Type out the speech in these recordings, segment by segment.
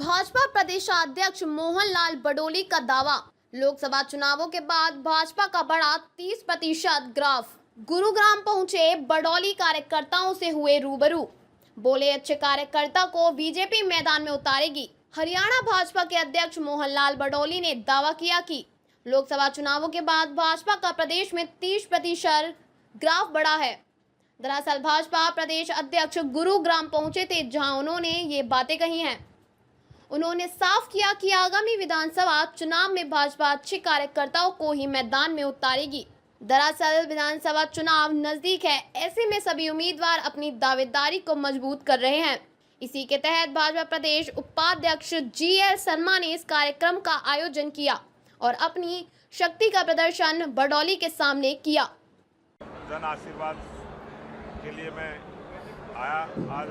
भाजपा प्रदेशाध्यक्ष मोहन लाल बडोली का दावा, लोकसभा चुनावों के बाद भाजपा का बढ़ा 30% ग्राफ। गुरुग्राम पहुंचे बडोली कार्यकर्ताओं से हुए रूबरू, बोले अच्छे कार्यकर्ता को बीजेपी मैदान में उतारेगी। हरियाणा भाजपा के अध्यक्ष मोहन लाल बडोली ने दावा किया कि लोकसभा चुनावों के बाद भाजपा का प्रदेश में 30% ग्राफ बढ़ा है। दरअसल भाजपा प्रदेश अध्यक्ष गुरुग्राम पहुंचे थे, जहां उन्होंने ये बातें कही हैं। उन्होंने साफ किया कि आगामी विधानसभा चुनाव में भाजपा अच्छे कार्यकर्ताओं को ही मैदान में उतारेगी। दरअसल विधानसभा चुनाव नजदीक है, ऐसे में सभी उम्मीदवार अपनी दावेदारी को मजबूत कर रहे हैं। इसी के तहत भाजपा प्रदेश उपाध्यक्ष GL शर्मा ने इस कार्यक्रम का आयोजन किया और अपनी शक्ति का प्रदर्शन बडोली के सामने किया। जन आशीर्वाद के लिए मैं आया। आज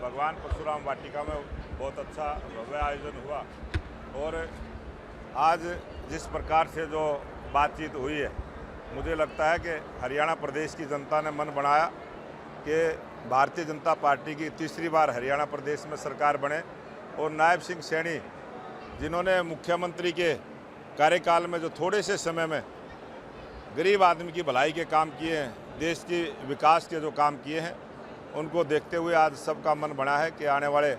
भगवान परशुराम वाटिका में बहुत अच्छा भव्य आयोजन हुआ और आज जिस प्रकार से जो बातचीत हुई है, मुझे लगता है कि हरियाणा प्रदेश की जनता ने मन बनाया कि भारतीय जनता पार्टी की तीसरी बार हरियाणा प्रदेश में सरकार बने और नायब सिंह सैनी जिन्होंने मुख्यमंत्री के कार्यकाल में जो थोड़े से समय में गरीब आदमी की भलाई के काम किए हैं, देश की विकास के जो काम किए हैं, उनको देखते हुए आज सबका मन बना है कि आने वाले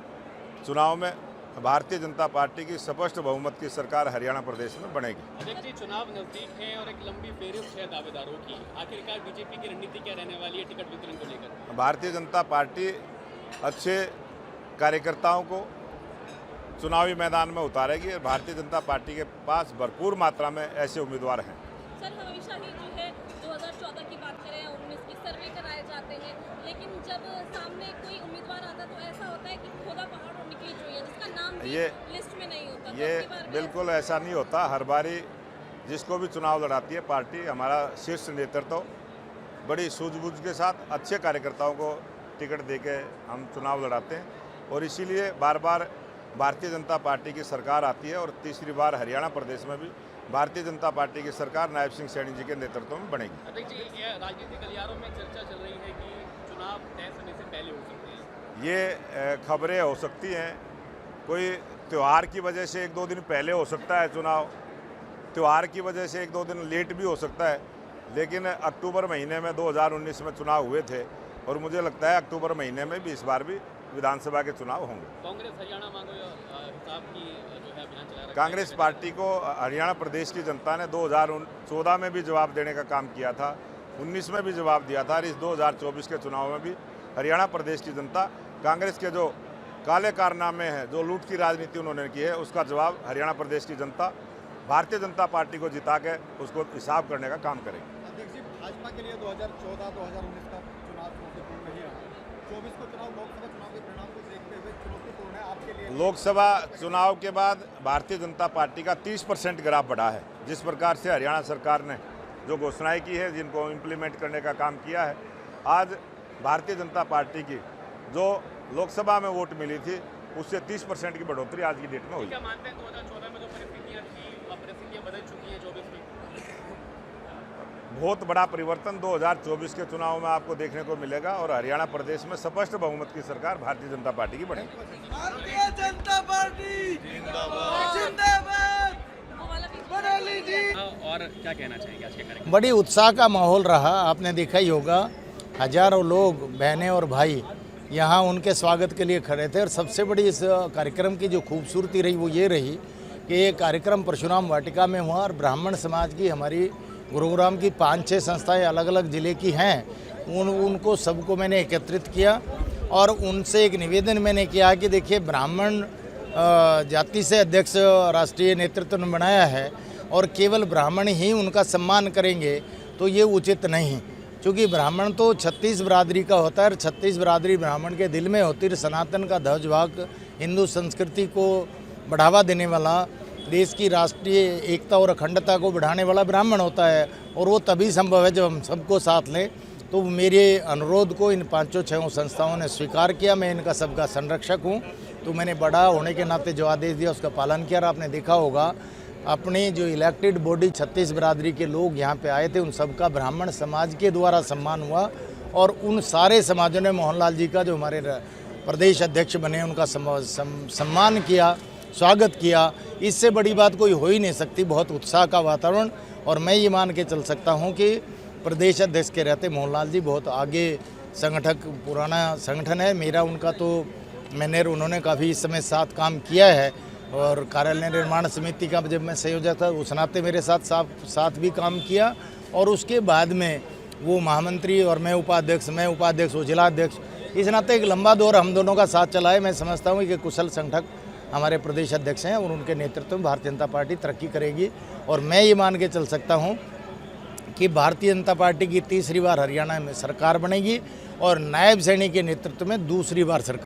चुनाव में भारतीय जनता पार्टी की स्पष्ट बहुमत की सरकार हरियाणा प्रदेश में बनेगी। अध्यक्ष जी, चुनाव नजदीक है और एक लंबी फेहरिस्त है दावेदारों की। आखिरकार बीजेपी की रणनीति क्या रहने वाली है टिकट वितरण को लेकर? भारतीय जनता पार्टी अच्छे कार्यकर्ताओं को चुनावी मैदान में उतारेगी और भारतीय जनता पार्टी के पास भरपूर मात्रा में ऐसे उम्मीदवार हैं। सर, हमेशा ही जो है 2014 की बात करें, 19 की सर्वे कराए जाते हैं, लेकिन जब सामने कोई उम्मीदवार आता तो ऐसा होता है कि खोदा पहाड़ और निकली चुई है, जिसका नाम भी लिस्ट में नहीं होता। ये बिल्कुल ऐसा नहीं होता। हर बारी जिसको भी चुनाव लड़ाती है पार्टी, हमारा शीर्ष नेतृत्व बड़ी सूझबूझ के साथ अच्छे कार्यकर्ताओं को टिकट देके हम चुनाव लड़ाते हैं और इसीलिए बार बार भारतीय जनता पार्टी की सरकार आती है और तीसरी बार हरियाणा प्रदेश में भी भारतीय जनता पार्टी की सरकार नायब सिंह सैनी जी के नेतृत्व में बनेगी। अध्यक्ष जी, राजनीतिक गलियारों में चर्चा चल रही है कि चुनाव तय समय से पहले हो सकते हैं। ये खबरें हो सकती हैं, कोई त्यौहार की वजह से 1-2 दिन पहले हो सकता है चुनाव, त्यौहार की वजह से 1-2 दिन लेट भी हो सकता है, लेकिन अक्टूबर महीने में 2019 में चुनाव हुए थे और मुझे लगता है अक्टूबर महीने में भी इस बार भी विधानसभा के चुनाव होंगे। कांग्रेस हरियाणा मांगो हिसाब की जो है अभियान चला रहा है। कांग्रेस पार्टी को हरियाणा प्रदेश की जनता ने 2014 में भी जवाब देने का काम किया था, 19 में भी जवाब दिया था और इस 2024 के चुनाव में भी हरियाणा प्रदेश की जनता कांग्रेस के जो काले कारनामे हैं, जो लूट की राजनीति उन्होंने की है, उसका जवाब हरियाणा प्रदेश की जनता भारतीय जनता पार्टी को जिता के उसको हिसाब करने का काम करेगी। अध्यक्ष जी, भाजपा के लिए 2014-2019 का चुनाव चुनौतीपूर्ण नहीं रहा, 24 को चुनाव लोकसभा चुनाव के परिणाम को देखते हुए चुनौतीपूर्ण है आपके लिए? लोकसभा चुनाव के बाद भारतीय जनता पार्टी का 30% ग्राफ बढ़ा है। जिस प्रकार से हरियाणा सरकार ने जो घोषणाएं की है, जिनको इम्प्लीमेंट करने का काम किया है, आज भारतीय जनता पार्टी की जो लोकसभा में वोट मिली थी उससे 30% की बढ़ोतरी आज की डेट में हुई। क्या मानते हैं 2014 में जो परिस्थितियाँ थी, परिस्थितियाँ बदल चुकी हैं 24 में? बहुत बड़ा परिवर्तन 2024 के चुनाव में आपको देखने को मिलेगा और हरियाणा प्रदेश में स्पष्ट बहुमत की सरकार भारतीय जनता पार्टी की बनेगी। भारतीय जनता पार्टी जिंदाबाद जिंदाबाद। बडोली जी। और क्या कहना चाहेंगे आज के कार्यक्रम? बड़ी उत्साह का माहौल रहा, आपने देखा ही होगा, हजारों लोग, बहनें और भाई यहाँ उनके स्वागत के लिए खड़े थे और सबसे बड़ी इस कार्यक्रम की जो खूबसूरती रही वो ये रही कि ये कार्यक्रम परशुराम वाटिका में हुआ और ब्राह्मण समाज की, हमारी गुरुग्राम की 5-6 संस्थाएं अलग अलग ज़िले की हैं, उनको सबको मैंने एकत्रित किया और उनसे एक निवेदन मैंने किया कि देखिए, ब्राह्मण जाति से अध्यक्ष राष्ट्रीय नेतृत्व ने बनाया है और केवल ब्राह्मण ही उनका सम्मान करेंगे तो ये उचित नहीं, क्योंकि ब्राह्मण तो 36 बिरादरी का होता है और 36 बिरादरी ब्राह्मण के दिल में होती है। सनातन का ध्वजवाहक, हिंदू संस्कृति को बढ़ावा देने वाला, देश की राष्ट्रीय एकता और अखंडता को बढ़ाने वाला ब्राह्मण होता है और वो तभी संभव है जब हम सबको साथ लें। तो मेरे अनुरोध को इन 5-6 संस्थाओं ने स्वीकार किया। मैं इनका सबका संरक्षक हूँ, तो मैंने बड़ा होने के नाते जो आदेश दिया उसका पालन किया। और आपने देखा होगा, अपनी जो इलेक्टेड बॉडी 36 बिरादरी के लोग यहाँ पे आए थे, उन सबका ब्राह्मण समाज के द्वारा सम्मान हुआ और उन सारे समाजों ने मोहन लाल जी का, जो हमारे प्रदेश अध्यक्ष बने, उनका सम्मान किया। स्वागत किया। इससे बड़ी बात कोई हो ही नहीं सकती। बहुत उत्साह का वातावरण, और मैं ये मान के चल सकता हूँ कि प्रदेश अध्यक्ष के रहते मोहनलाल जी बहुत आगे संगठक, पुराना संगठन है मेरा उनका, तो मैंने उन्होंने काफ़ी इस समय साथ काम किया है। और कार्यालय निर्माण समिति का जब मैं संयोजक था उस नाते मेरे साथ भी काम किया, और उसके बाद में वो महामंत्री और मैं उपाध्यक्ष वो जिलाध्यक्ष, इस नाते एक लंबा दौर हम दोनों का साथ चला है। मैं समझता हूँ कि कुशल संगठक हमारे प्रदेश अध्यक्ष हैं और उनके नेतृत्व में भारतीय जनता पार्टी तरक्की करेगी। और मैं ये मान के चल सकता हूँ कि भारतीय जनता पार्टी की तीसरी बार हरियाणा में सरकार बनेगी और नायब सैनी के नेतृत्व में दूसरी बार सरकार